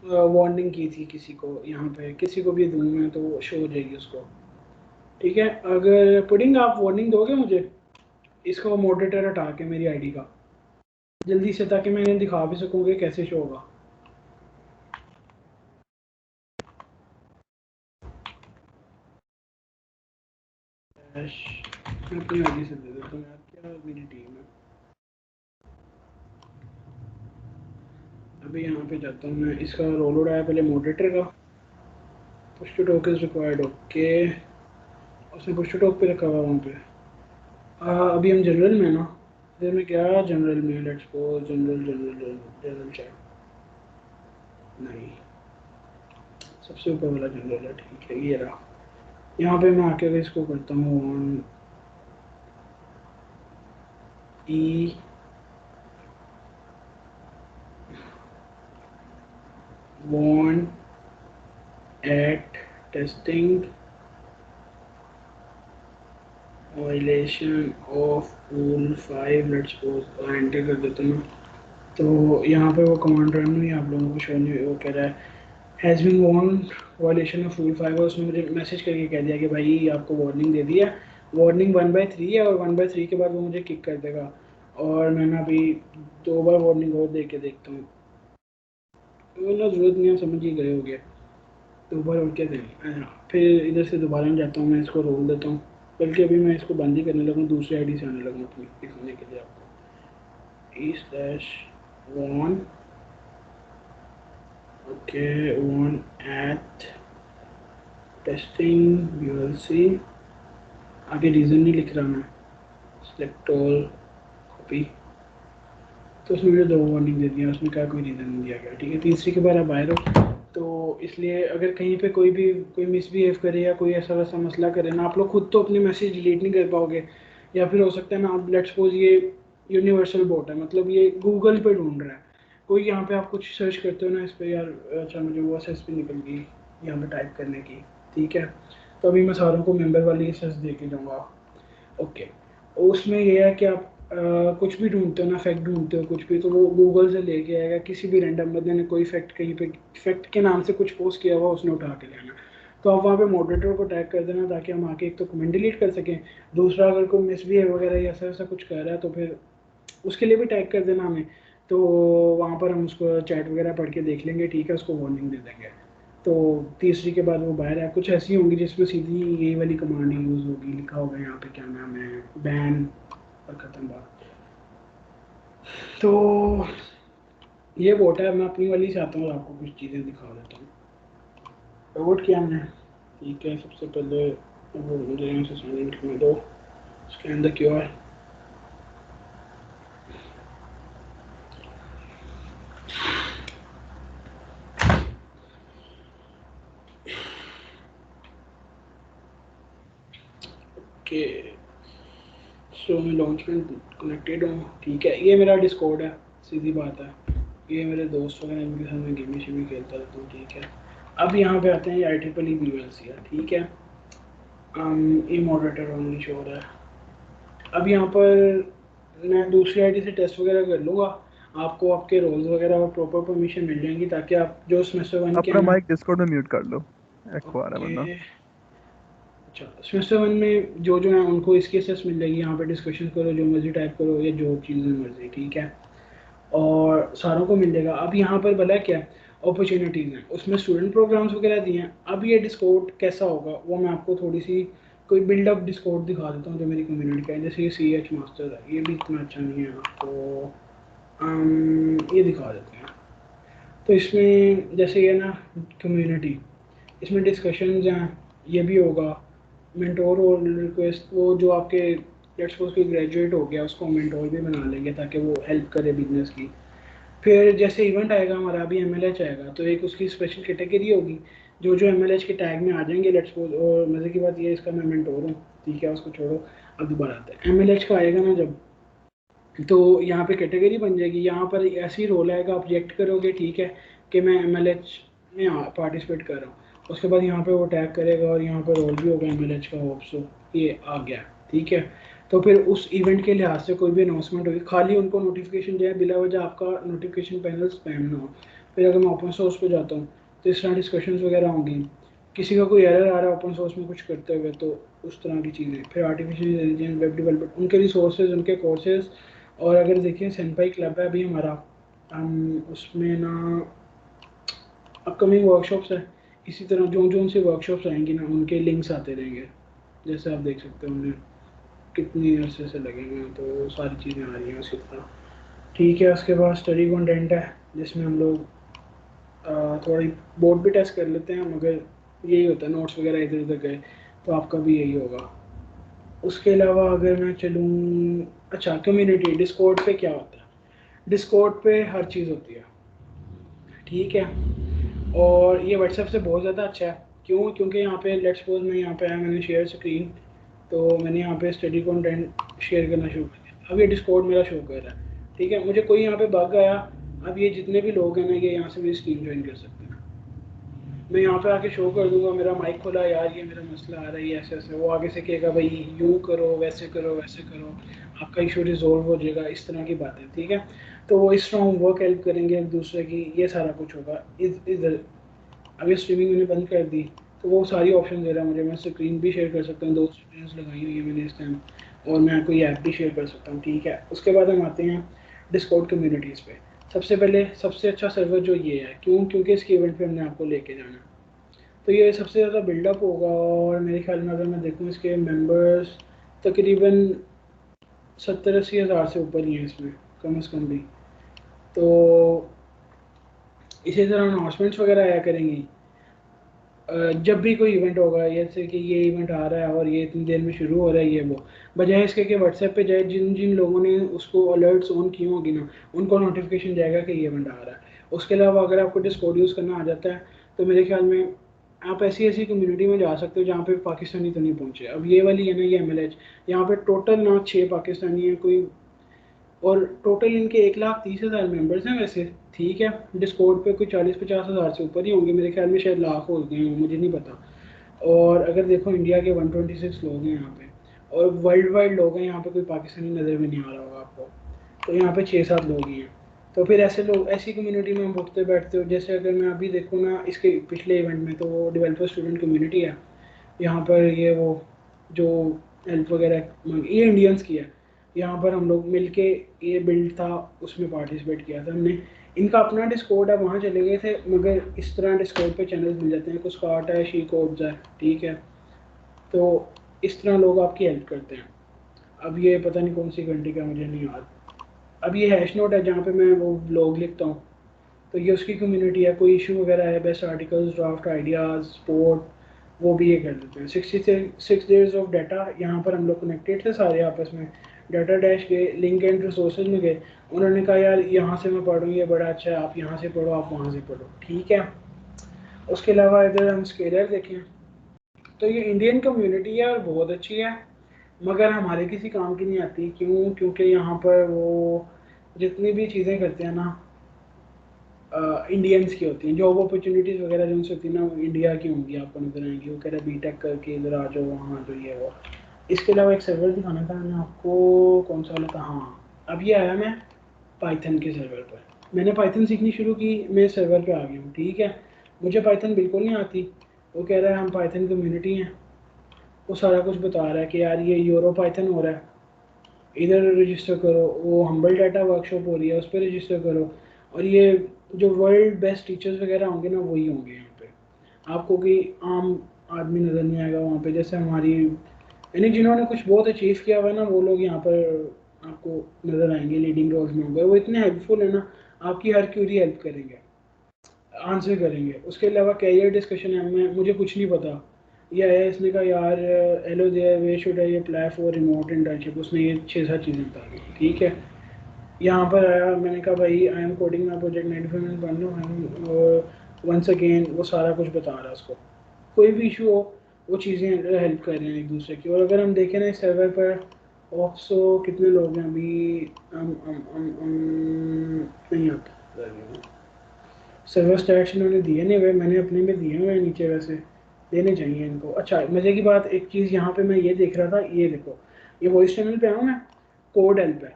वार्निंग की थी किसी को, यहाँ पे किसी को भी दूँ मैं तो वो शो हो जाएगी उसको, ठीक है। अगर पुडिंग आप वार्निंग दोगे मुझे इसको मॉडरेटर हटा के मेरी आईडी का जल्दी से, ताकि मैं इन्हें दिखा भी सकूँ कि कैसे शो होगा। मैं अपनी आईडी से दे देता हूँ यार, क्या मेरी टीम है। अभी यहाँ पे जाता हूँ मैं, इसका रोल उड़ाया पहले मॉडरेटर का, push to talk is required, okay, उसने पुश टू टॉक पे रखा हुआ वहाँ पे। अभी हम जनरल में ना, फिर मैं क्या जनरल में, let's go general general general general chat, नहीं सबसे ऊपर वाला जनरल है, ठीक है ये रहा। यहाँ पे मैं आके इसको करता हूँ on E warn at testing violation of rule 5 let's suppose enter कर देता हूँ। तो यहाँ पे वो कमांड रन हुई आप लोगों को शो नहीं, वो कह रहा है has been warn violation of rule 5 और उसने मुझे मैसेज करके कह दिया कि भाई आपको वार्निंग दे दी है, वार्निंग 1/3 है और 1/3 के बाद वो मुझे किक कर देगा। और मैंने अभी 2 बार वार्निंग और दे के देखता हूँ, वरना ज़रूरत नहीं है, समझ ही गए हो गया। 2 बार और क्या दें, फिर इधर से दोबारा में जाता हूँ, मैं इसको रोल देता हूँ, बल्कि अभी मैं इसको बंद ही करने लगा हूँ, दूसरी आईडी से आने लगा हूँ अपनी दिखाने के लिए आपको। e/1 okay one eight testing ULC, आगे रीज़न नहीं लिख रहा मैं, सिलेक्ट ऑल कॉपी। तो उसने मुझे 2 वार्निंग दे दिया, उसने कहा कोई रीज़न नहीं दिया गया, ठीक है। तीसरी के बाद आप आए हो, तो इसलिए अगर कहीं पे कोई मिसबिहेव करे या कोई ऐसा वैसा मसला करे ना, आप लोग खुद तो अपने मैसेज डिलीट नहीं कर पाओगे, या फिर हो सकता है ना, आप लेट्स सपोज ये यूनिवर्सल बोट है, मतलब ये गूगल पे ढूंढ रहा है कोई, यहाँ पे आप कुछ सर्च करते हो ना इस पर, यार अच्छा मुझे वो एस निकल गई यहाँ पे टाइप करने की, ठीक है। तो अभी मैं सारों को मेंबर वाली एस दे के दूँगा, ओके। उसमें ये है कि आप कुछ भी ढूंढते हो ना, फैक्ट ढूंढते हो कुछ भी, तो वो गूगल से लेके आएगा, किसी भी रैंडम बंदे ने कोई फैक्ट कहीं पे फैक्ट के नाम से कुछ पोस्ट किया हुआ उसने उठा के लेना। तो आप वहाँ पे मॉडरेटर को टैग कर देना ताकि हम आके एक तो कमेंट डिलीट कर सकें, दूसरा अगर कोई मिसबिहेव वगैरह या ऐसा ऐसा कुछ कर रहा है तो फिर उसके लिए भी टैग कर देना हमें, तो वहाँ पर हम उसको चैट वगैरह पढ़ के देख लेंगे, ठीक है, उसको वार्निंग दे देंगे। तो तीसरी के बाद वो बाहर है, कुछ ऐसी होंगी जिसमें सीधी यही वाली कमांड यूज़ होगी, लिखा होगा यहाँ पे क्या नाम है, बैन, और ख़त्म बात। तो ये वोट है, मैं अपनी वाली से आता हूँ और आपको कुछ चीज़ें दिखा देता हूँ। वोट किया हमने, ठीक है। सबसे पहले वो मुझे यहाँ से साइन इन करने दो, उसके अंदर क्यों है, ओके। सो मैं लॉन्च में कनेक्टेड हूँ, ठीक है। ये मेरा डिस्कॉर्ड है, सीधी बात है, ये मेरे दोस्त वगैरह इनके साथ मैं गेमी शेमी खेलता रहता हूँ, ठीक है। अब यहाँ पे आते हैं IEEE BULC है, ठीक है। ये मॉडरेटर ओनली शो हो रहा है। अब यहाँ पर मैं दूसरी आईडी से टेस्ट वगैरह कर लूँगा, आपको आपके रोल्स वगैरह और प्रॉपर परमिशन मिल जाएंगी ताकि आप जो सेमेस्टर 1 के अपना हैं ना, माइक डिस्कॉर्ड में म्यूट कर लो, एको आ रहा है वरना। ओके। अच्छा, सेमेस्टर 1 में जो जो है उनको इसकी एक्सेस मिल जाएगी, यहाँ पे डिस्कशन करो, जो मर्जी टाइप करो या जो चीज़ें मर्जी, ठीक है, और सारों को मिल जाएगा। अब यहाँ पर भला क्या अपॉर्चुनिटीज़ हैं, उसमें स्टूडेंट प्रोग्राम्स वगैरह दिए हैं। अब ये डिस्कॉर्ड कैसा होगा वो मैं आपको थोड़ी सी कोई बिल्डअप डिस्कॉर्ड दिखा देता हूँ जो मेरी कम्युनिटी का है। जैसे ये CH मास्टर है, ये भी इतना अच्छा नहीं है, आपको ये दिखा देते हैं। तो इसमें जैसे ये ना कम्युनिटी, इसमें डिस्कशंस हैं, ये भी होगा। मेंटोर और रिक्वेस्ट, वो जो आपके लेट्स सपोज कोई ग्रेजुएट हो गया उसको मेंटोर भी बना लेंगे ताकि वो हेल्प करे बिजनेस की। फिर जैसे इवेंट आएगा हमारा, अभी MLH आएगा, तो एक उसकी स्पेशल कैटेगरी होगी, जो जो MLH के टैग में आ जाएंगे लेट्स सपोज। और मज़े की बात ये, इसका मैं मेंटोर हूँ, ठीक है, उसको छोड़ो। अब दोबारा आते हैं, MLH का आएगा ना जब, तो यहाँ पे कैटेगरी बन जाएगी, यहाँ पर ऐसे ही रोल आएगा, आप रिएक्ट करोगे, ठीक है, कि मैं MLH में पार्टिसिपेट कर रहा हूँ। उसके बाद यहाँ पे वो टैग करेगा और यहाँ पे रोल भी होगा MLH का, होप सो ये आ गया, ठीक है। तो फिर उस इवेंट के लिहाज से कोई भी अनाउंसमेंट होगी, खाली उनको नोटिफिकेशन जो है बिला वजह आपका नोटिफिकेशन पैनल स्पैम ना हो। फिर अगर मैं ओपन सोर्स पे जाता हूँ तो इस तरह डिस्कशंस वगैरह होंगी, किसी का कोई एरर आ रहा है ओपन सोर्स में कुछ करते हुए, तो उस तरह की चीज़ें। फिर आर्टिफिशियल इंटेलिजेंस, वेब डेवलपमेंट, उनके रिसोर्सेज, उनके कोर्सेज। और अगर देखिए सेनपाई क्लब है अभी हमारा, हम उसमें ना अपकमिंग वर्कशॉप्स है, इसी तरह जो जो उनसे वर्कशॉप्स आएंगी ना उनके लिंक्स आते रहेंगे। जैसे आप देख सकते हो उन्हें कितनी अरसे से लगे हुए हैं, तो सारी चीज़ें आ रही हैं उसी तरह, ठीक है। उसके बाद स्टडी कंटेंट है जिसमें हम लोग थोड़ी बोर्ड भी टेस्ट कर लेते हैं, मगर यही होता है नोट्स वगैरह इधर उधर गए तो आपका भी यही होगा। उसके अलावा अगर मैं चलूँ, अच्छा कम्युनिटी डिस्कॉर्ड पे क्या होता है, डिस्कॉर्ड पे हर चीज़ होती है, ठीक है। और ये व्हाट्सएप से बहुत ज़्यादा अच्छा है, क्यों? क्योंकि यहाँ पे लेट्स सपोज मैं यहाँ पे आया, मैंने शेयर स्क्रीन, तो मैंने यहाँ पे स्टडी कंटेंट शेयर करना शुरू कर दिया। अब ये डिस्कॉर्ड मेरा शो कर रहा है, ठीक है। मुझे कोई यहाँ पे बग आया, अब ये जितने भी लोग हैं ना, ये यहाँ से मेरी स्क्रीन ज्वाइन कर सकते हैं। मैं यहाँ पे आके शो कर दूंगा, मेरा माइक खुला, यार ये मेरा मसला आ रहा है, ऐसे ऐसे। वो आगे से कहेगा भाई यूँ करो, वैसे करो, वैसे करो, आपका इशू रिजोल्व हो जाएगा, इस तरह की बातें, ठीक है। तो वो इस तरह होमवर्क हेल्प करेंगे एक दूसरे की, ये सारा कुछ होगा इधर। अब ये स्ट्रीमिंग मैंने बंद कर दी, तो वो सारी ऑप्शन दे रहा है मुझे। मैं स्क्रीन भी शेयर कर सकता हूँ, 2 स्क्रीन्स लगाई हुई है मैंने इस टाइम, और मैं कोई ऐप भी शेयर कर सकता हूँ, ठीक है। उसके बाद हम आते हैं डिस्कॉर्ड कम्युनिटीज़ पे। सबसे पहले सबसे अच्छा सर्वर जो ये है, क्यों? क्योंकि इसके इवेंट पे हमने आपको लेके जाना है, तो ये सबसे ज़्यादा बिल्डअप होगा। और मेरे ख्याल में अगर मैं देखूँ इसके मेंबर्स तकरीबन 70-80 हज़ार से ऊपर ही हैं इसमें, कम से कम भी। तो इसी तरह अनाउंसमेंट्स वगैरह आया करेंगी जब भी कोई इवेंट होगा, जैसे कि ये इवेंट आ रहा है और ये इतनी देर में शुरू हो रहा है, ये वो, बजाय इसके कि व्हाट्सएप पे जाए, जिन जिन लोगों ने उसको अलर्ट्स ऑन की होगी ना, उनको नोटिफिकेशन जाएगा कि ये इवेंट आ रहा है। उसके अलावा अगर आपको डिस्कॉर्ड यूज़ करना आ जाता है, तो मेरे ख्याल में आप ऐसी ऐसी कम्युनिटी में जा सकते हो जहाँ पे पाकिस्तानी तो नहीं पहुँचे। अब ये वाली है ना, ये MLH, यहाँ पे टोटल ना 6 पाकिस्तानी है कोई, और टोटल इनके 1,30,000 मेंबर्स हैं वैसे, ठीक है। डिस्कॉर्ड पे कोई 40-50 हज़ार से ऊपर ही होंगे मेरे ख्याल में, शायद लाख हो गए होंगे, मुझे नहीं पता। और अगर देखो इंडिया के 126 लोग हैं यहाँ पे, और वर्ल्ड वाइड लोग हैं यहाँ पे, कोई पाकिस्तानी नज़र में नहीं आ रहा होगा आपको। तो यहाँ पे 6-7 लोग ही हैं। तो फिर ऐसे लोग, ऐसी कम्युनिटी में हम उठते बैठते हो। जैसे अगर मैं अभी देखूँ ना इसके पिछले इवेंट में, तो वो डेवलपर स्टूडेंट कम्युनिटी है यहाँ पर, ये वो जो हेल्प वगैरह ये इंडियंस की है। यहाँ पर हम लोग मिलके, ये बिल्ड था उसमें पार्टिसिपेट किया था हमने। इनका अपना डिस्कॉर्ड है, वहाँ चले गए थे, मगर इस तरह डिस्कॉर्ड पे चैनल्स मिल जाते हैं, कुछ काट है, शी कोब्स है, ठीक है। तो इस तरह लोग आपकी हेल्प करते हैं। अब ये पता नहीं कौन सी घंटी का, मुझे नहीं याद। अब ये हैश नोट है जहाँ पे मैं वो ब्लॉग लिखता हूँ, तो ये उसकी कम्युनिटी है। कोई इशू वगैरह है, best articles, draft ideas, sport, वो भी ये कर देते हैं। 66 डेज ऑफ डाटा, यहाँ पर हम लोग कनेक्टेड थे सारे आपस में। डाटा डैश गए, लिंक एंड रिसोर्सेज में गए, उन्होंने कहा यार यहाँ से मैं पढ़ूँ, ये बड़ा अच्छा है, आप यहाँ से पढ़ो, आप वहाँ से पढ़ो, ठीक है। उसके अलावा इधर हम स्केलर देखें, तो ये इंडियन कम्युनिटी है और बहुत अच्छी है, मगर हमारे किसी काम की नहीं आती। क्यों? क्योंकि यहाँ पर वो जितनी भी चीज़ें करते हैं ना, इंडियंस की होती हैं। जॉब अपॉर्चुनिटीज़ वगैरह जो उनसे होती है ना, वो इंडिया की होंगी, आपको नजर आएंगी। वो कह रहा है बीटेक करके इधर आ जाओ, वहाँ आ जाओ, ये वो। इसके अलावा एक सर्वर दिखाना था मैंने आपको, कौन सा वाला था, हाँ। अब ये आया मैं पाइथन के सर्वर पर, मैंने पाइथन सीखनी शुरू की, मैं सर्वर पे आ गया हूँ, ठीक है। मुझे पाइथन बिल्कुल नहीं आती। वो कह रहा है हम पाइथन कम्युनिटी हैं, वो सारा कुछ बता रहा है कि यार ये यूरो पाइथन हो रहा है, इधर रजिस्टर करो, वो हम्बल डाटा वर्कशॉप हो रही है, उस पर रजिस्टर करो, और ये जो वर्ल्ड बेस्ट टीचर्स वगैरह होंगे ना, वही होंगे यहाँ पे। आपको कोई आम आदमी नज़र नहीं आएगा वहाँ पे। जैसे हमारी, यानी जिन्होंने कुछ बहुत अचीव किया हुआ है ना, वो लोग यहाँ पर आपको नज़र आएंगे, लीडिंग रोल्स में होंगे। वो इतने हेल्पफुल है ना, आपकी हर क्यूरी हेल्प करेंगे, आंसर करेंगे। उसके अलावा कैरियर डिस्कशन है, मैं मुझे कुछ नहीं पता, ये आया, इसने कहा यार hello there, way should I apply for remote internship, उसने ये 6-7 चीज़ें बता दी, ठीक है। यहाँ पर आया, मैंने कहा भाई I am coding my project 95 minute बन लो, और वंस अगेन वो सारा कुछ बता रहा है उसको। कोई भी इशू हो, वो चीज़ें हेल्प कर रहे हैं एक दूसरे की। और अगर हम देखें ना इस सर्वर पर, ऑप्सो कितने लोग हैं अभी, नहीं आता सर्वर स्टैट्स इन्होंने दिए नहीं हुए, मैंने अपने में दिए हुए हैं नीचे, वैसे देने चाहिए इनको। अच्छा मज़े की बात, एक चीज़ यहाँ पे मैं ये देख रहा था, ये देखो, ये वॉइस चैनल पे आऊँ मैं, कोड हेल्प है,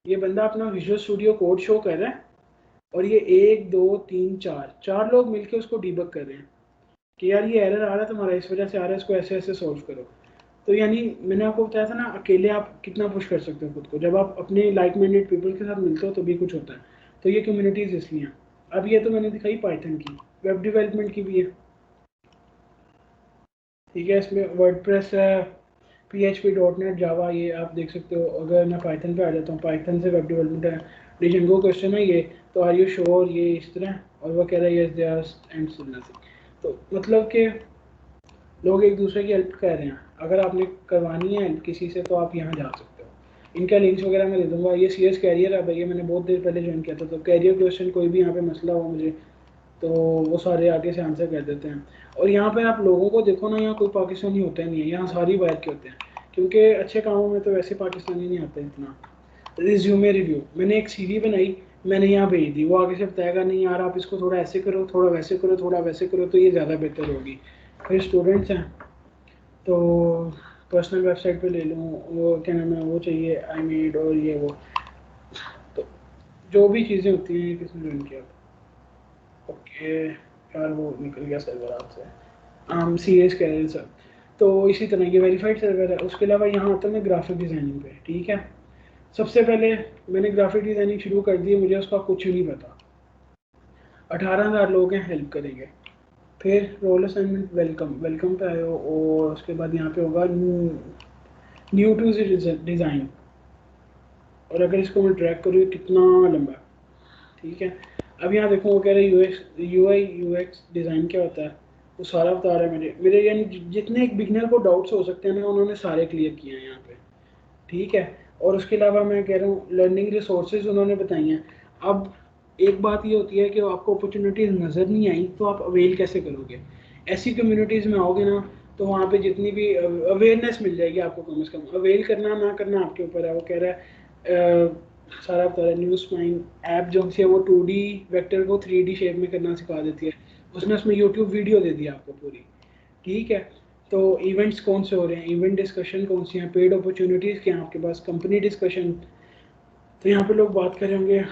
ये बंदा अपना विजुअल स्टूडियो कोड शो कर रहा है, और ये 1 2 3 4 लोग मिलके उसको डीबग कर रहे हैं कि यार ये एरर आ रहा है तुम्हारा, इस वजह से आ रहा है, इसको ऐसे ऐसे सॉल्व करो। तो यानी मैंने आपको बताया था ना, अकेले आप कितना पुश कर सकते हो खुद को, जब आप अपने लाइक माइंडेड पीपल के साथ मिलते हो तो भी कुछ होता है। तो ये कम्युनिटीज़ इसलिए हैं। अब ये तो मैंने दिखाई पाइथन की, वेब डेवलपमेंट की भी है, ठीक है। इसमें वर्डप्रेस है, PHP .NET जावा, ये आप देख सकते हो। अगर मैं पाइथन पे आ जाता हूँ, पाइथन से वेब डेवलपमेंट है, डिजेंगो क्वेश्चन है ये, तो आर यू श्योर, ये इस तरह, और वो कह रहा है yes they are and nothing. तो मतलब कि लोग एक दूसरे की हेल्प कर रहे हैं। अगर आपने करवानी है हेल्प किसी से, तो आप यहाँ जा सकते हो। इनका लिंक्स वगैरह मैं दे दूँगा। ये CS कैरियर है भाई, ये मैंने बहुत देर पहले ज्वाइन किया था, तो कैरियर क्वेश्चन कोई भी यहाँ पे मसला हो मुझे तो वो सारे आगे से आंसर कर देते हैं। और यहाँ पे आप लोगों को देखो ना, यहाँ कोई पाकिस्तानी होता ही नहीं है, यहाँ सारी बाहर के होते हैं, क्योंकि अच्छे कामों में तो वैसे पाकिस्तानी नहीं आते इतना। रिज्यूमे रिव्यू, मैंने एक सीवी बनाई, मैंने यहाँ भेज दी, वो आगे से बताएगा नहीं यार आप इसको थोड़ा ऐसे करो, थोड़ा वैसे करो, थोड़ा वैसे करो, तो ये ज़्यादा बेहतर होगी। फिर स्टूडेंट्स हैं तो पर्सनल वेबसाइट पे ले लूँ, वो क्या नाम है, वो चाहिए आई मेड और ये वो, तो जो भी चीज़ें होती हैं किसने ज्वाइन किया। ओके यार वो निकल गया सर्वर आपसे, सीरियस कह रहे हैं सर। तो इसी तरह ये वेरीफाइड सर्वर है। उसके अलावा यहाँ आता है मैं ग्राफिक डिज़ाइनिंग पे, ठीक है। सबसे पहले मैंने ग्राफिक डिज़ाइनिंग शुरू कर दी, मुझे उसका कुछ नहीं पता। 18,000 लोग हैं, हेल्प करेंगे। फिर रोल असाइनमेंट वेलकम, वेलकम पे आए हो, और उसके बाद यहाँ पे होगा न्यू टू डिज़ाइन, और अगर इसको मैं ट्रैक करूँ कितना लंबा है, ठीक है। अब यहाँ देखो वो कह रहे हैं यूआई यूएक्स डिज़ाइन क्या होता है, वो सारा बता रहा है। मेरे मेरे यानी जितने एक बिगनर को डाउट्स हो सकते हैं ना, उन्होंने सारे क्लियर किए हैं यहाँ पे, ठीक है। और उसके अलावा मैं कह रहा हूँ लर्निंग रिसोर्सेज उन्होंने बताई हैं। अब एक बात ये होती है कि आपको अपॉर्चुनिटीज़ नज़र नहीं आई तो आप अवेल कैसे करोगे। ऐसी कम्युनिटीज़ में आओगे ना, तो वहाँ पे जितनी भी अवेयरनेस मिल जाएगी आपको, कम से कम अवेल करना ना करना आपके ऊपर है। वो कह रहा है सारा बता रहा है, न्यूज़ माइन ऐप जो है वो 2D वेक्टर को 3D शेप में करना सिखा देती है। उसने उसमें यूट्यूब वीडियो दे दी आपको पूरी, ठीक है। तो इवेंट्स कौन से हो रहे हैं, इवेंट डिस्कशन कौन सी हैं, पेड अपॉर्चुनिटीज़ क्या हैं आपके पास, कंपनी डिस्कशन, तो यहाँ पे लोग बात कर रहे होंगे,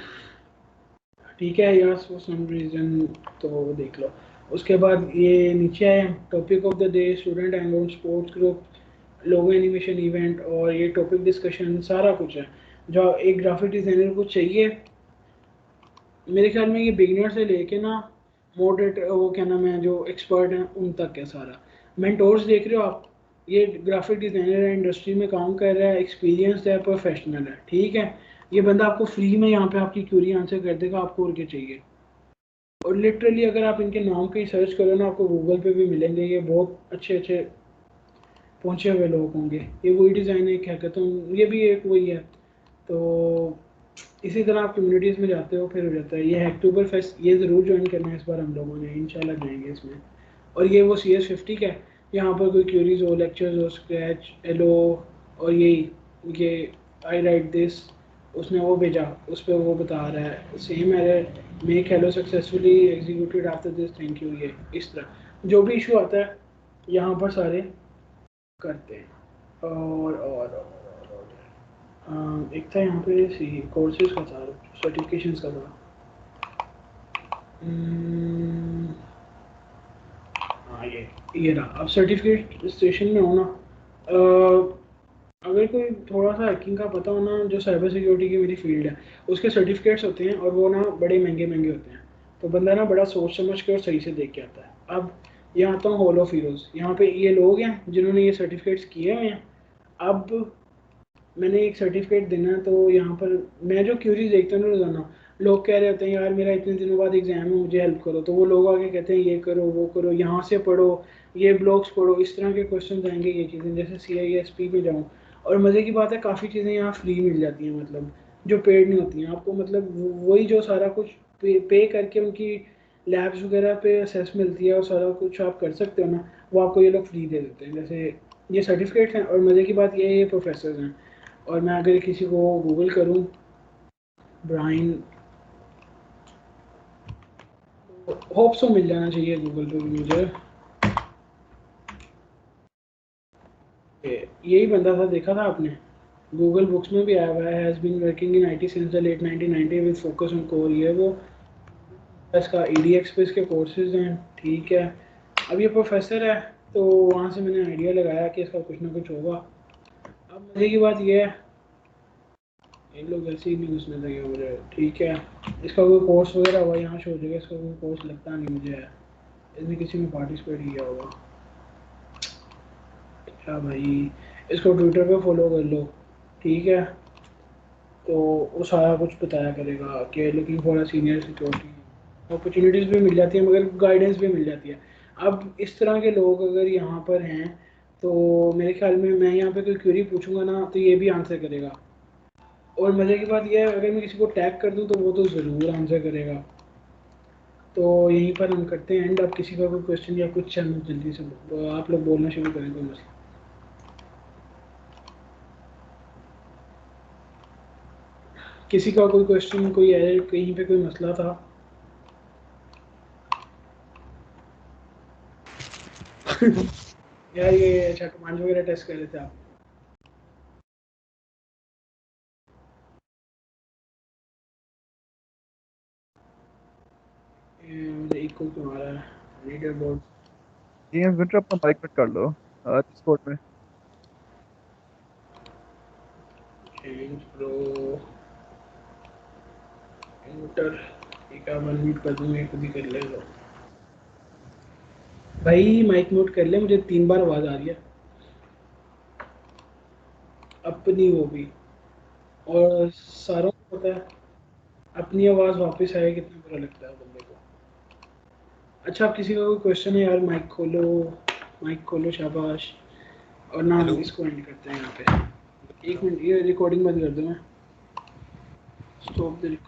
ठीक है यार फॉर सम रीज़न, तो वो देख लो। उसके बाद ये नीचे आए topic of the day, student एंगोन, sports group, logo animation event, और ये टॉपिक डिस्कशन सारा कुछ है जो एक ग्राफिक डिज़ाइनर को चाहिए। मेरे ख्याल में ये बिगिनर से लेके ना मॉडरेट, वो क्या नाम है, जो एक्सपर्ट हैं उन तक है सारा। मेंटोर्स देख रहे हो आप, ये ग्राफिक डिज़ाइनर है, इंडस्ट्री में काम कर रहा है, एक्सपीरियंस है, प्रोफेशनल है, ठीक है। ये बंदा आपको फ्री में यहाँ पे आपकी क्यूरी आंसर कर देगा, आपको और क्या चाहिए। और लिटरली अगर आप इनके नाम के ही सर्च करो ना, आपको गूगल पे भी मिलेंगे, ये बहुत अच्छे अच्छे पहुँचे हुए लोग होंगे। ये वही डिज़ाइन है, क्या कहता हूँ, ये भी एक वही है। तो इसी तरह आप कम्युनिटीज़ में जाते हो, फिर हो जाता है। ये अक्टूबर फेस्ट ये ज़रूर ज्वाइन करना है इस बार हम लोगों ने, इंशाल्लाह जाएंगे इसमें। और ये वो CS50 का है, यहाँ पर कोई क्यूरीज हो, लेक्चर्स हो, स्क्रैच, एलो, और ये आई राइट दिस, उसने वो भेजा, उस पर वो बता रहा है same error, make hello successfully executed after this, thank you. ये इस तरह जो भी इशू आता है यहाँ पर सारे करते हैं। और एक था यहाँ पे सी कोर्सेज का था, सर्टिफिकेशंस का था। हाँ ये रहा। अब सर्टिफिकेट स्टेशन में हो ना, अगर कोई थोड़ा सा हैकिंग का पता हो ना, जो साइबर सिक्योरिटी की मेरी फील्ड है, उसके सर्टिफिकेट्स होते हैं और वो ना बड़े महंगे महंगे होते हैं, तो बंदा ना बड़ा सोच समझ के और सही से देख के आता है। अब यहाँ आता हूँ हॉल ऑफ हीरोज़, यहाँ पे ये लोग हैं जिन्होंने ये सर्टिफिकेट्स किए हुए हैं। अब मैंने एक सर्टिफिकेट देना है, तो यहाँ पर मैं जो क्यूरीज देखता हूँ ना रोज़ाना, लोग कह रहे होते हैं यार मेरा इतने दिनों बाद एग्जाम है, मुझे हेल्प करो, तो वो लोग आगे कहते हैं ये करो वो करो, यहाँ से पढ़ो, ये ब्लॉग्स पढ़ो, इस तरह के क्वेश्चन आएंगे, ये चीज़ें जैसे CISP पे जाऊँ। और मज़े की बात है काफ़ी चीज़ें यहाँ फ्री मिल जाती हैं, मतलब जो पेड नहीं होती हैं आपको, मतलब वही जो सारा कुछ पे करके उनकी लैब्स वगैरह पे असेस मिलती है और सारा कुछ आप कर सकते हो ना, वो आपको ये लोग फ्री दे देते हैं। जैसे ये सर्टिफिकेट्स हैं, और मज़े की बात ये प्रोफेसर हैं। और मैं अगर किसी को गूगल करूं, ब्राइन, होप सो मिल जाना चाहिए गूगल पे भी मुझे। यही बंदा था, देखा था आपने, गूगल बुक्स में भी आया हुआ है, has been working in IT since the late 1990 with focus on core. ये वो इसका EDX पे इसके कोर्सेज हैं, ठीक है। अब ये प्रोफेसर है, तो वहाँ से मैंने आइडिया लगाया कि इसका कुछ ना कुछ होगा। अब मज़े की बात ये है, इन लोग ऐसे ही नहीं घुसने देंगे मुझे, ठीक है। इसका कोई कोर्स वगैरह हुआ यहाँ शो हो जाएगा, इसका कोई कोर्स लगता नहीं मुझे है, इसमें किसी ने पार्टिसिपेट किया होगा क्या भाई। इसको ट्विटर पे फॉलो कर लो, ठीक है। तो वो सारा कुछ बताया करेगा कि looking for a senior security, opportunities भी मिल जाती है मगर गाइडेंस भी मिल जाती है। अब इस तरह के लोग अगर यहाँ पर हैं, तो मेरे ख्याल में मैं यहाँ पे कोई क्वेरी पूछूंगा ना, तो ये भी आंसर करेगा। और मज़े की बात यह है, अगर मैं किसी को टैग कर दूँ तो वो तो ज़रूर आंसर करेगा। तो यहीं पर हम करते हैं एंड। अब किसी का कोई क्वेश्चन या कुछ जल्दी से आप लोग बोलना शुरू करें, कोई मसला। किसी का कोई क्वेश्चन, कोई है कहीं पे कोई मसला था? यार ये अच्छा कमांड वगैरह टेस्ट कर रहे थे आप? मुझे इको क्यों आ रहा है? रीडर बोर्ड जेम्स विंटर अपना माइक म्यूट कर लो डिस्कॉर्ड में। चेंज प्रो इंटर, ठीक है मैं म्यूट कर दूंगा, खुद ही कर लेगा भाई। माइक म्यूट कर ले, मुझे 3 बार आवाज आ रही है अपनी, वो भी। और सारों को पता है अपनी आवाज वापस आए कितना बुरा लगता है बंदे को। अच्छा, आप किसी का कोई क्वेश्चन है यार? माइक खोलो, माइक खोलो, शाबाश। और ना हम इसको एंड करते हैं यहाँ पे। 1 मिनट, ये रिकॉर्डिंग बंद कर दूँ मैं? Stop the recording.